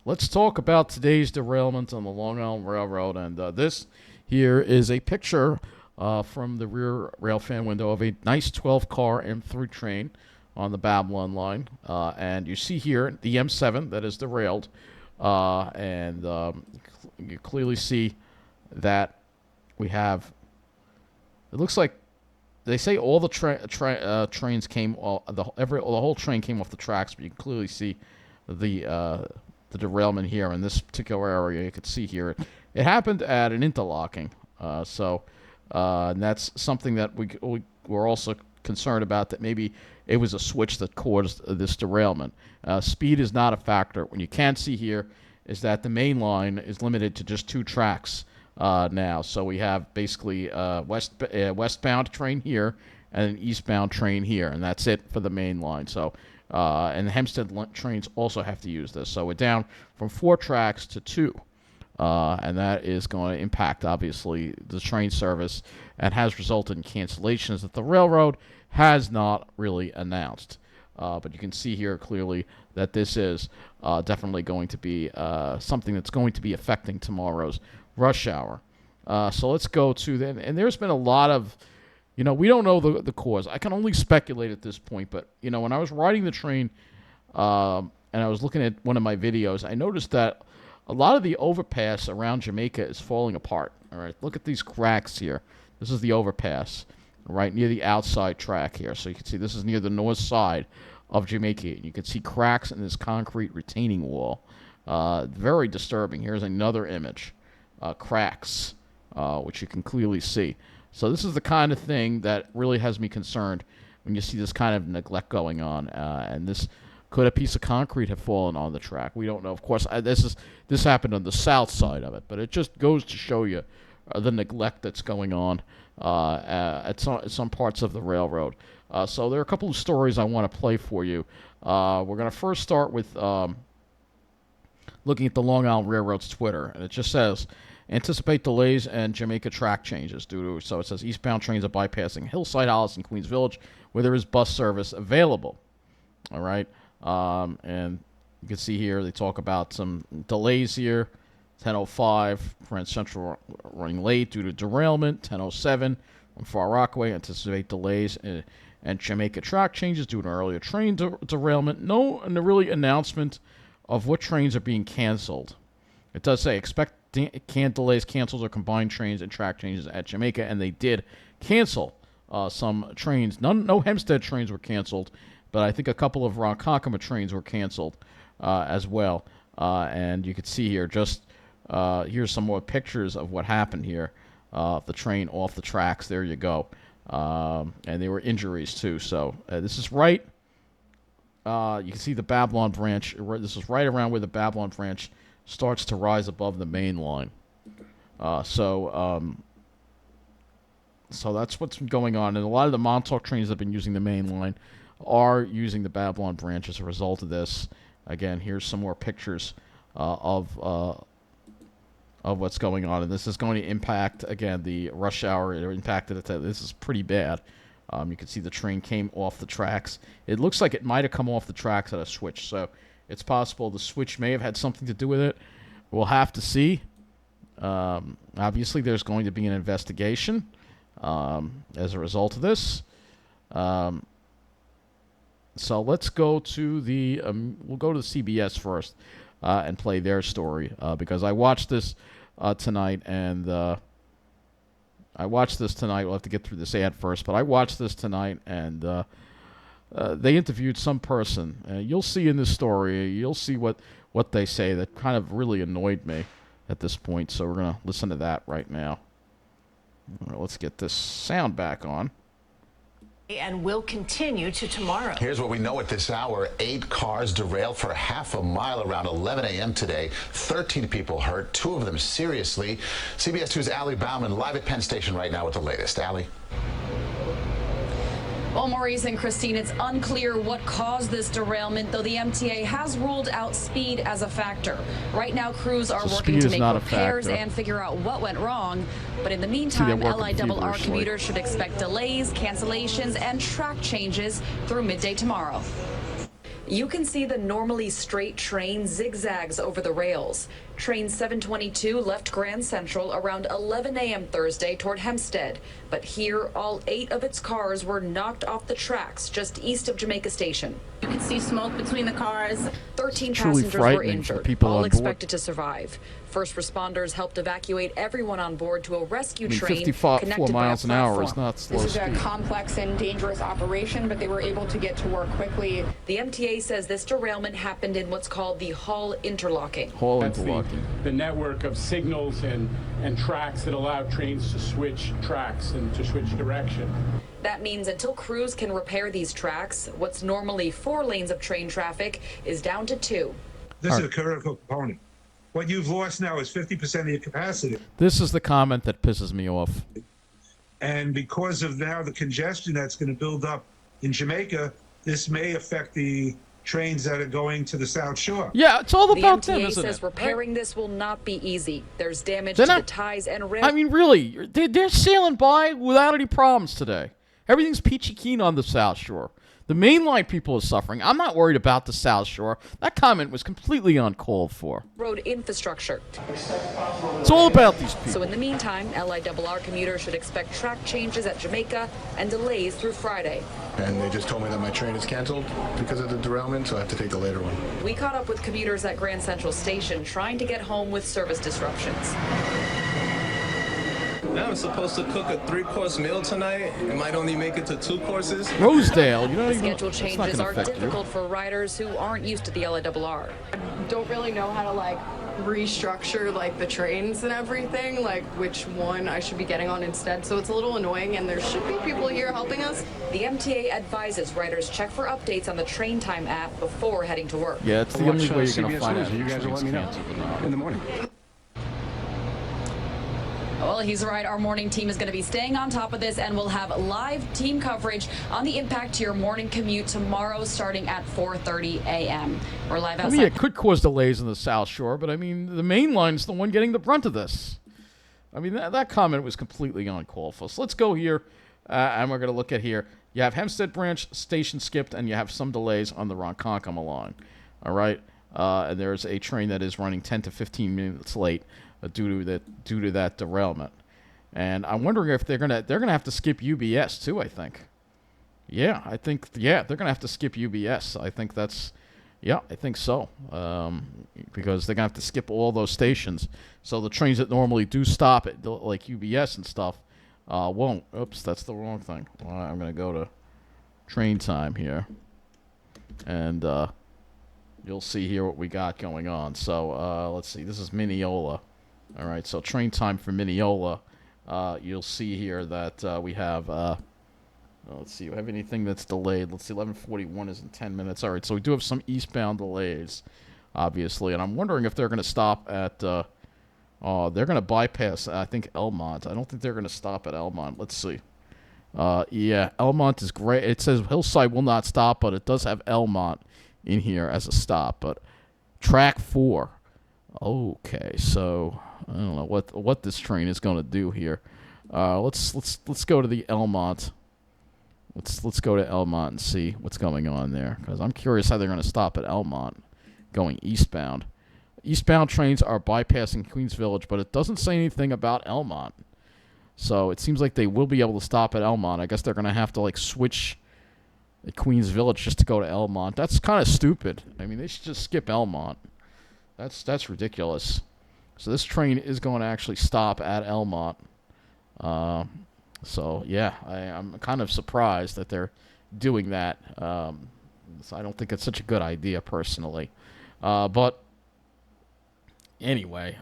let's talk about today's derailment on the Long Island Railroad. And this here is a picture from the rear rail fan window of a nice 12-car M3 train on the Babylon line. And you see here the M7 that is derailed. And you clearly see that we have, it looks like they say all the trains came, the whole train came off the tracks, but you can clearly see the derailment here in this particular area. You can see here it happened at an interlocking. And that's something that we're also concerned about, that maybe it was a switch that caused this derailment. Speed is not a factor. What you can see here is that the main line is limited to just 2 tracks now. So we have basically westbound train here and an eastbound train here, and that's it for the main line. So and the Hempstead trains also have to use this. So we're down from 4 tracks to 2. And that is going to impact, obviously, the train service and has resulted in cancellations that the railroad has not really announced. But you can see here clearly that this is definitely going to be something that's going to be affecting tomorrow's rush hour. So let's go to them. And there's been a lot of, we don't know the cause. I can only speculate at this point. But, when I was riding the train and I was looking at one of my videos, I noticed that a lot of the overpass around Jamaica is falling apart. All right, look at these cracks here. This is the overpass right near the outside track here. So you can see this is near the north side of Jamaica. You can see cracks in this concrete retaining wall. Very disturbing. Here's another image. Cracks, which you can clearly see. So this is the kind of thing that really has me concerned when you see this kind of neglect going on. And this could a piece of concrete have fallen on the track? We don't know. Of course, this happened on the south side of it, but it just goes to show you the neglect that's going on at some parts of the railroad. So there are a couple of stories I want to play for you. We're going to first start with looking at the Long Island Railroad's Twitter, and it just says, anticipate delays and Jamaica track changes so it says eastbound trains are bypassing Hillside, Hollis, and Queens Village, where there is bus service available. All right. And you can see here they talk about some delays here. 10:05, Grand Central running late due to derailment. 10:07 on Far Rockaway, anticipate delays and Jamaica track changes due to an earlier train derailment. No really announcement of what trains are being canceled. It does say expect delays, cancels, or combined trains and track changes at Jamaica, and they did cancel some trains. No Hempstead trains were canceled, but I think a couple of Ronkonkoma trains were canceled as well. And you can see here, here's some more pictures of what happened here. The train off the tracks. There you go. And there were injuries, too. So this is right. You can see the Babylon branch. This is right around where the Babylon branch starts to rise above the main line. So that's what's been going on. And a lot of the Montauk trains that have been using the main line are using the Babylon branch as a result of this. Again, here's some more pictures of what's going on, and this is going to impact, again, the rush hour. It impacted it. This is pretty bad. You can see the train came off the tracks. It looks like it might have come off the tracks at a switch, so it's possible the switch may have had something to do with it. We'll have to see. Obviously, there's going to be an investigation as a result of this. So let's go to we'll go to the CBS first and play their story because I watched this tonight, and We'll have to get through this ad first, but I watched this tonight, and they interviewed some person. You'll see in this story, you'll see what they say that kind of really annoyed me at this point. So we're going to listen to that right now. All right, let's get this sound back on. And will continue to tomorrow. Here's what we know at this hour. 8 cars derailed for half a mile around 11 a.m. today. 13 people hurt, 2 of them seriously. CBS 2's Allie Bauman live at Penn Station right now with the latest. Allie. Well, Maurice and Christine, it's unclear what caused this derailment, though the MTA has ruled out speed as a factor. Right now, crews are working to make repairs and figure out what went wrong. But in the meantime, LIRR commuters should expect delays, cancellations, and track changes through midday tomorrow. You can see the normally straight train zigzags over the rails. Train 722 left Grand Central around 11 a.m. Thursday toward Hempstead, but here all 8 of its cars were knocked off the tracks just east of Jamaica Station. You can see smoke between the cars. 13 passengers were injured, all expected to survive. First responders helped evacuate everyone on board to a rescue train 54 connected miles by a an hour platform. is not slow This is speed. a complex and dangerous operation, but they were able to get to work quickly. The MTA says this derailment happened in what's called the Hall interlocking. Hall That's interlocking. the network of signals and tracks that allow trains to switch tracks and to switch direction. That means until crews can repair these tracks, what's normally 4 lanes of train traffic is down to 2. This is a critical component. What you've lost now is 50% of your capacity. This is the comment that pisses me off. And because of now the congestion that's going to build up in Jamaica, this may affect the trains that are going to the South Shore. Yeah, it's all about the them, MTA isn't says it? repairing this will not be easy. There's damage They're to the not- ties and rail. I mean, really, they're sailing by without any problems today. Everything's peachy keen on the South Shore. The mainline people are suffering. I'm not worried about the South Shore. That comment was completely uncalled for. road infrastructure. It's all about these people. So in the meantime, LIRR commuters should expect track changes at Jamaica and delays through Friday. And they just told me that my train is canceled because of the derailment, so I have to take the later one. We caught up with commuters at Grand Central Station trying to get home with service disruptions. Now I'm supposed to cook a 3-course meal tonight. It might only make it to 2 courses. Rosedale, you know, The schedule it's not changes gonna are affect you. difficult for riders who aren't used to the LIRR. Don't really know how to restructure the trains and everything, which one I should be getting on instead. So it's a little annoying, and there should be people here helping us. The MTA advises riders check for updates on the Train Time app before heading to work. Yeah, it's the only way you're going to CBS find News, out. and you if guys will train's let me know canceled or not. in the morning. Well, he's right. Our morning team is going to be staying on top of this, and we'll have live team coverage on the impact to your morning commute tomorrow starting at 4:30 a.m. We're live I outside. mean, it could cause delays in the South Shore, but I mean, the main line's the one getting the brunt of this. I mean, that comment was completely uncalled for. So let's go here, and we're going to look at here. You have Hempstead branch station skipped, and you have some delays on the Ronkonkoma line. All right, and there's a train that is running 10 to 15 minutes late due to that derailment. And I'm wondering if they're gonna have to skip UBS too. I think. Yeah, they're gonna have to skip UBS. I think so. Because they're gonna have to skip all those stations. So the trains that normally do stop at like UBS and stuff won't. Oops, that's the wrong thing. Well, I'm gonna go to train time here, and you'll see here what we got going on. So let's see. This is Mineola. All right. So train time for Mineola. You'll see here that we have. Let's see. We have anything that's delayed. Let's see. 11:41 is in 10 minutes. All right. So we do have some eastbound delays, obviously, and I'm wondering if they're going to stop at. They're going to bypass. I think Elmont. I don't think they're going to stop at Elmont. Let's see. Yeah, Elmont is great. It says Hillside will not stop, but it does have Elmont in here as a stop. But track 4. Okay, so I don't know what this train is going to do here. Let's go to the Elmont. Let's go to Elmont and see what's going on there, because I'm curious how they're going to stop at Elmont going eastbound. Eastbound trains are bypassing Queens Village, but it doesn't say anything about Elmont. So it seems like they will be able to stop at Elmont. I guess they're going to have to switch at Queens Village just to go to Elmont. That's kind of stupid. I mean, they should just skip Elmont. That's ridiculous. So this train is going to actually stop at Elmont. So yeah, I'm kind of surprised that they're doing that. So I don't think it's such a good idea personally. But anyway,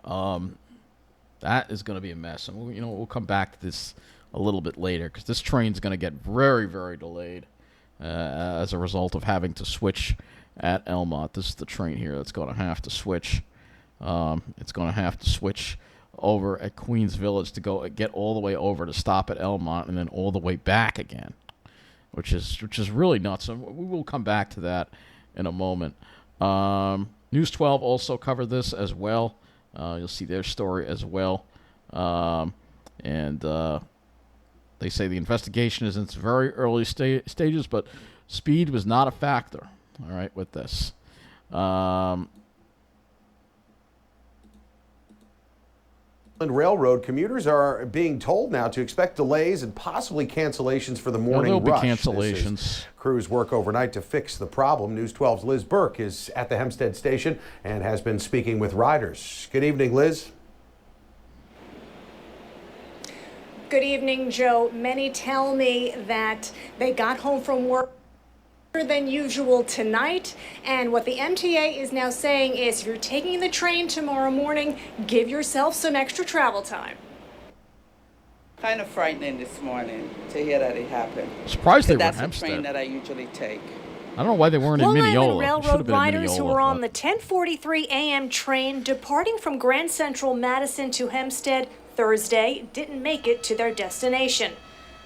that is going to be a mess, and we'll come back to this a little bit later, because this train's going to get very, very delayed as a result of having to switch at Elmont. This is the train here that's going to have to switch. It's going to have to switch over at Queens Village to get all the way over to stop at Elmont, and then all the way back again, which is really nuts. And we will come back to that in a moment. News 12 also covered this as well. You'll see their story as well. And they say the investigation is in its very early stages, but speed was not a factor. all right, with this. Railroad commuters are being told now to expect delays and possibly cancellations for the morning there'll rush. be cancellations. Crews work overnight to fix the problem. News 12's Liz Burke is at the Hempstead station and has been speaking with riders. Good evening, Liz. Good evening, Joe. Many tell me that they got home from work than usual tonight, and what the MTA is now saying is if you're taking the train tomorrow morning, give yourself some extra travel time. Kind of frightening this morning to hear that it happened. Surprised they were in That's the Hempstead. train that I usually take. I don't know why they weren't in Long Mineola. Island It should have Railroad been in riders who Mineola, were on but- the 10:43 a.m. train departing from Grand Central Madison to Hempstead Thursday didn't make it to their destination.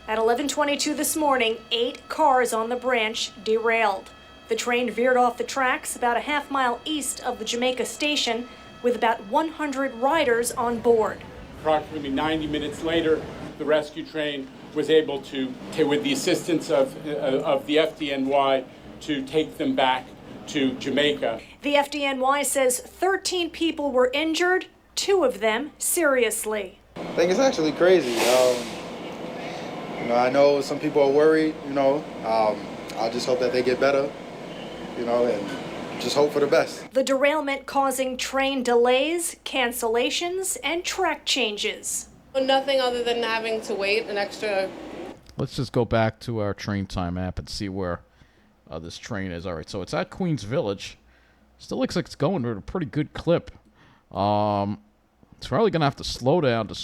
At 11:22 this morning, 8 cars on the branch derailed. The train veered off the tracks about a half-mile east of the Jamaica station with about 100 riders on board. Approximately 90 minutes later, the rescue train was able to, with the assistance of the FDNY, to take them back to Jamaica. The FDNY says 13 people were injured, 2 of them seriously. I think it's actually crazy. I know some people are worried, I just hope that they get better, and just hope for the best. The derailment causing train delays, cancellations, and track changes. Nothing other than having to wait an extra. Let's just go back to our train time app and see where this train is. All right, so it's at Queens Village. Still looks like it's going at a pretty good clip. It's probably going to have to slow down to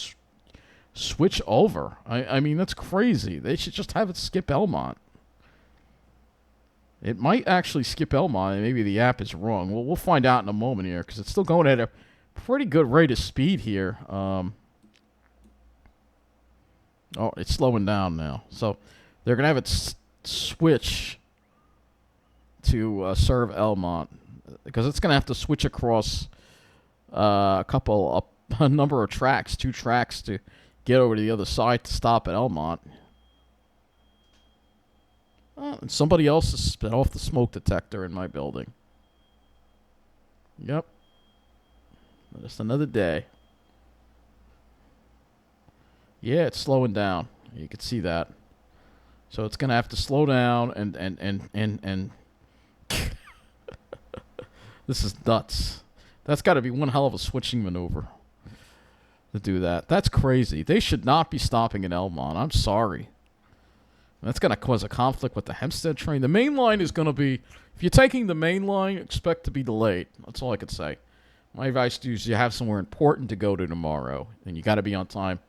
switch over. I mean, that's crazy. They should just have it skip Elmont. It might actually skip Elmont, and maybe the app is wrong. Well, we'll find out in a moment here, because it's still going at a pretty good rate of speed here. Oh, it's slowing down now. So they're going to have it switch to serve Elmont, because it's going to have to switch across a number of tracks, 2 tracks to get over to the other side to stop at Elmont. And somebody else has spit off the smoke detector in my building. Yep. Just another day. Yeah, it's slowing down. You can see that. So it's going to have to slow down and this is nuts. That's got to be one hell of a switching maneuver to do that. That's crazy. They should not be stopping in Elmont. I'm sorry. That's going to cause a conflict with the Hempstead train. The main line is going to be, if you're taking the main line, expect to be delayed. That's all I could say. My advice to you is you have somewhere important to go to tomorrow, and you got to be on time.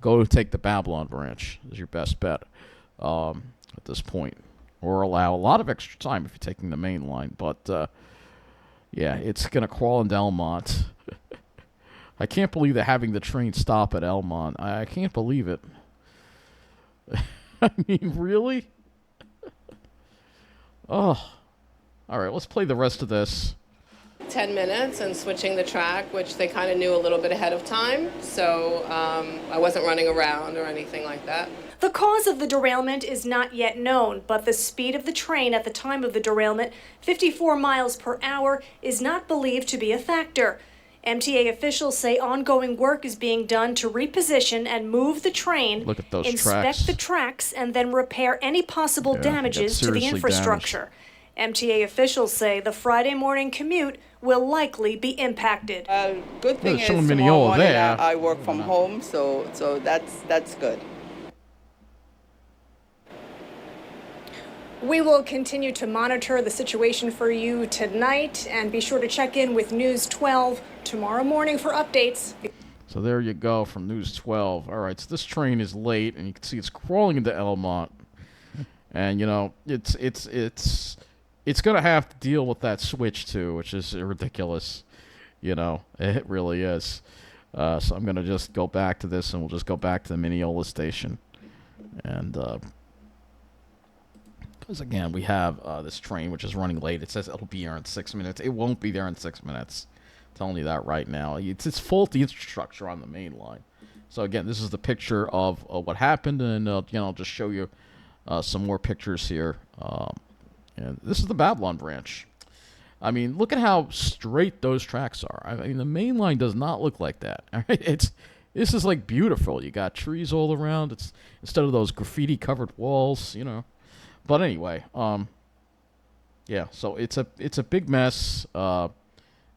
Go take the Babylon branch is your best bet at this point. Or allow a lot of extra time if you're taking the main line. But, yeah, it's going to crawl into Elmont. I can't believe they're having the train stop at Elmont. I can't believe it. I mean, really? Oh. All right, let's play the rest of this. 10 minutes and switching the track, which they kind of knew a little bit ahead of time. So I wasn't running around or anything like that. The cause of the derailment is not yet known, but the speed of the train at the time of the derailment, 54 miles per hour, is not believed to be a factor. MTA officials say ongoing work is being done to reposition and move the train, Look at those inspect tracks. the tracks, and then repair any possible damages to the seriously infrastructure. MTA officials say the Friday morning commute will likely be impacted. Good thing is showing tomorrow Mineola morning there. I work from home, so that's good. We will continue to monitor the situation for you tonight, and be sure to check in with News 12 tomorrow morning for updates. So there you go from News 12. All right, so this train is late, and you can see it's crawling into Elmont. And, you know, it's going to have to deal with that switch, too, which is ridiculous. You know, it really is. So I'm going to just go back to this, and we'll just go back to the Mineola station. And, because, again, we have this train, which is running late. It says it'll be there in 6 minutes. It won't be there in 6 minutes. I'm telling you that right now. It's faulty infrastructure on the main line. So, again, this is the picture of what happened, and, you know, I'll just show you some more pictures here And this is the Babylon branch. I mean, look at how straight those tracks are. I mean, the main line does not look like that. All right? This is like beautiful. You got trees all around. It's instead of those graffiti-covered walls, you know. But anyway, yeah. So it's a big mess. And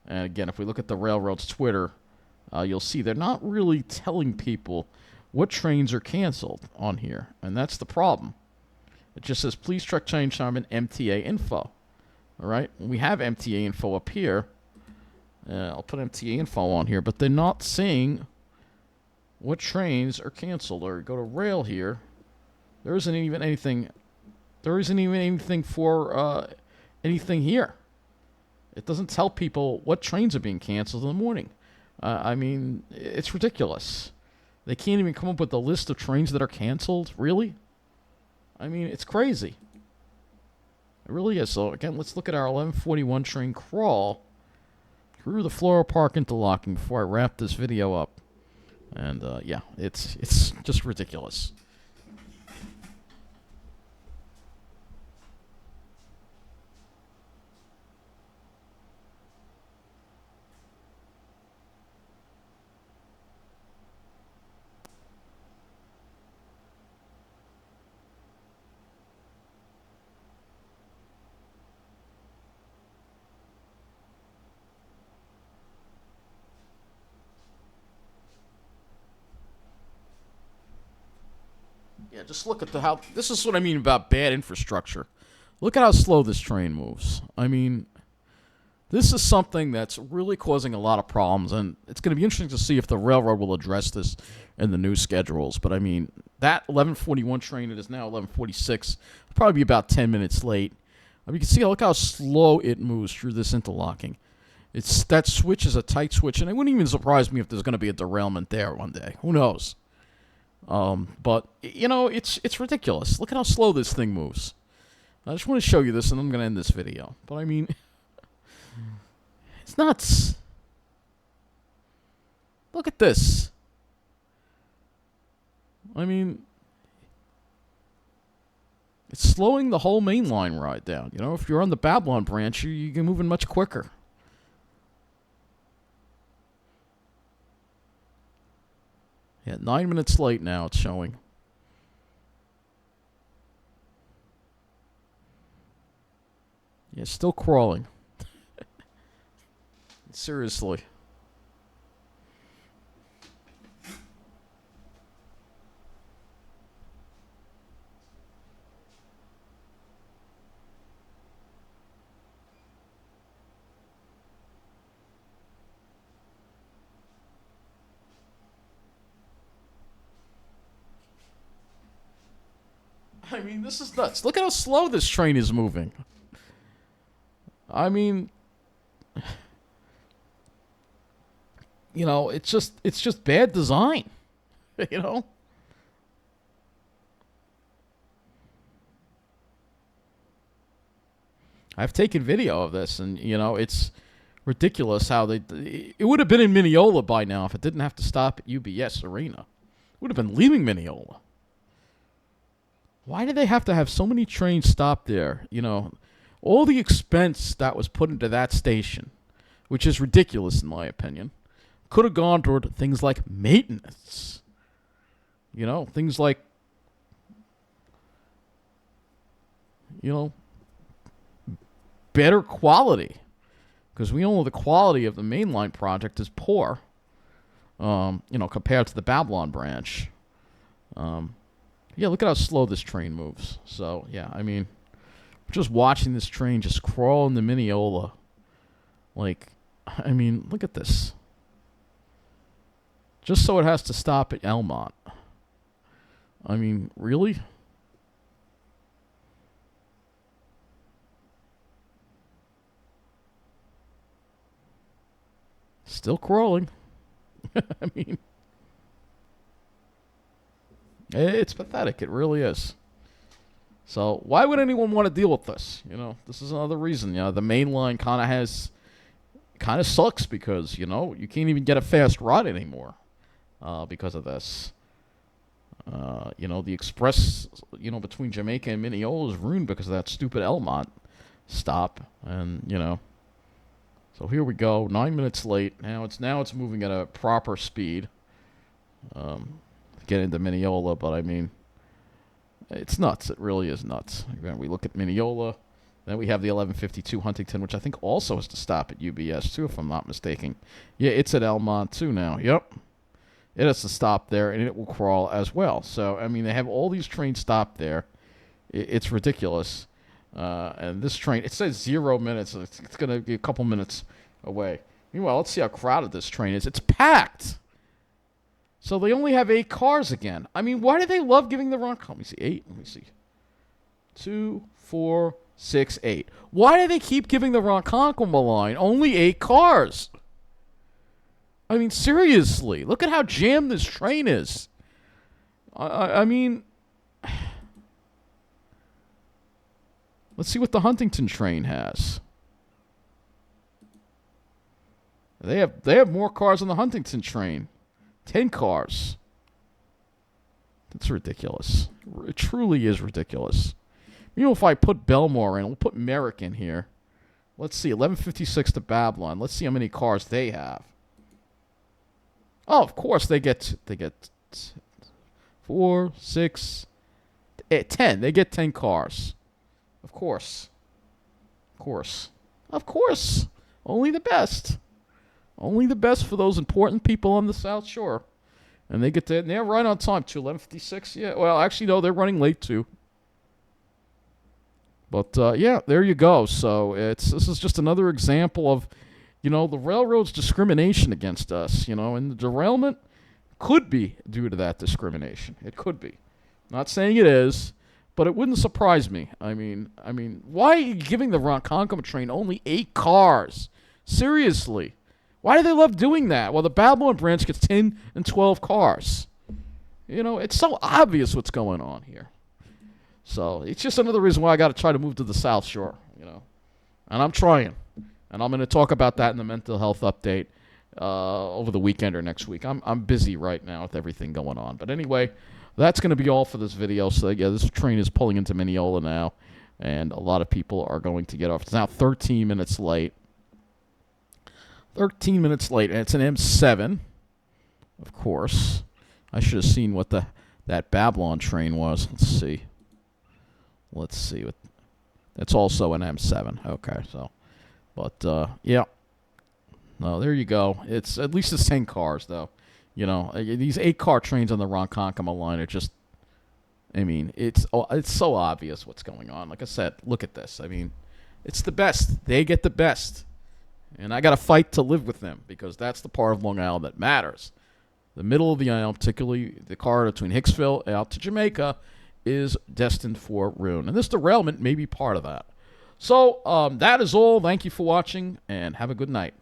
again, if we look at the railroad's Twitter, you'll see they're not really telling people what trains are canceled on here, and that's the problem. It just says, please check change time and MTA info. All right? We have MTA info up here. I'll put MTA info on here, but they're not saying what trains are canceled. Or go to rail here. There isn't even anything. There isn't even anything for anything here. It doesn't tell people what trains are being canceled in the morning. I mean, it's ridiculous. They can't even come up with a list of trains that are canceled? Really? I mean, it's crazy. It really is. So, again, let's look at our 1141 train crawl through the Floral Park interlocking before I wrap this video up. And, yeah, it's just ridiculous. Yeah, just look at how... This is what I mean about bad infrastructure. Look at how slow this train moves. I mean, this is something that's really causing a lot of problems, and it's going to be interesting to see if the railroad will address this in the new schedules. But, I mean, that 1141 train, it is now 1146, will probably be about 10 minutes late. I mean, you can see, look how slow it moves through this interlocking. That switch is a tight switch, and it wouldn't even surprise me if there's going to be a derailment there one day. Who knows? But, you know, it's ridiculous. Look at how slow this thing moves. I just want to show you this, and I'm going to end this video. But, I mean, it's nuts. Look at this. I mean, it's slowing the whole main line ride down. You know, if you're on the Babylon branch, you're moving much quicker. Yeah, 9 minutes late now, it's showing. Yeah, still crawling. Seriously. I mean, this is nuts. Look at how slow this train is moving. I mean, you know, it's just bad design. You know? I've taken video of this, and, you know, it's ridiculous how it would have been in Mineola by now if it didn't have to stop at UBS Arena. It would have been leaving Mineola. Why do they have to have so many trains stop there? You know, all the expense that was put into that station, which is ridiculous in my opinion, could have gone toward things like maintenance. You know, things like, you know, better quality. Because we all know the quality of the mainline project is poor, you know, compared to the Babylon branch. Yeah, look at how slow this train moves. So, yeah, I mean, just watching this train just crawl into Mineola. Like, I mean, look at this. Just so it has to stop at Elmont. I mean, really? Still crawling. I mean... It's pathetic. It really is. So why would anyone want to deal with this? You know, this is another reason. You know, the main line kind of sucks because, you know, you can't even get a fast ride anymore because of this. You know, the express, you know, between Jamaica and Mineola is ruined because of that stupid Elmont. stop, and So here we go. 9 minutes late. Now it's moving at a proper speed. Get into Mineola, but I mean, it's nuts. It really is nuts. Again, we look at Mineola. Then we have the 1152 Huntington, which I think also has to stop at UBS too, if I'm not mistaken. Yeah, it's at Elmont too now. Yep. It has to stop there, and it will crawl as well. So, I mean, they have all these trains stopped there. It's ridiculous. And this train, it says 0 minutes. It's going to be a couple minutes away. Meanwhile, let's see how crowded this train is. It's packed. So they only have 8 cars again. I mean, why do they love giving the Ronkonkoma? Let me see. 8. Let me see. 2, 4, 6, 8. Why do they keep giving the Ronkonkoma line only 8 cars? I mean, seriously. Look at how jammed this train is. I mean, let's see what the Huntington train has. They have more cars on the Huntington train. 10 cars. That's ridiculous. It truly is ridiculous. You know, if I put Belmore in, we'll put Merrick in here. Let's see, 1156 to Babylon. Let's see how many cars they have. Oh, of course they get 4, 6, 10. They get 10 cars. Of course. Of course. Only the best. Only the best for those important people on the South Shore. And they get they're right on time too. 1156. Yeah. Well, actually, no, they're running late too. But yeah, there you go. So this is just another example of, the railroad's discrimination against us. And the derailment could be due to that discrimination. It could be. Not saying it is, but it wouldn't surprise me. I mean, why are you giving the Ronkonkoma train only 8 cars? Seriously. Why do they love doing that? Well, the Babylon branch gets 10 and 12 cars. It's so obvious what's going on here. So it's just another reason why I got to try to move to the South Shore, And I'm trying. And I'm going to talk about that in the mental health update over the weekend or next week. I'm busy right now with everything going on. But anyway, that's going to be all for this video. So, yeah, this train is pulling into Mineola now, and a lot of people are going to get off. It's now 13 minutes late. 13 minutes late, and it's an M7, of course. I should have seen what that Babylon train was. Let's see. That's also an M7. Okay, so. But, yeah. No, there you go. At least it's 10 cars, though. These 8-car trains on the Ronkonkoma line are just, it's so obvious what's going on. Like I said, look at this. It's the best. They get the best. And I got to fight to live with them because that's the part of Long Island that matters. The middle of the island, particularly the corridor between Hicksville out to Jamaica, is destined for ruin. And this derailment may be part of that. So that is all. Thank you for watching, and have a good night.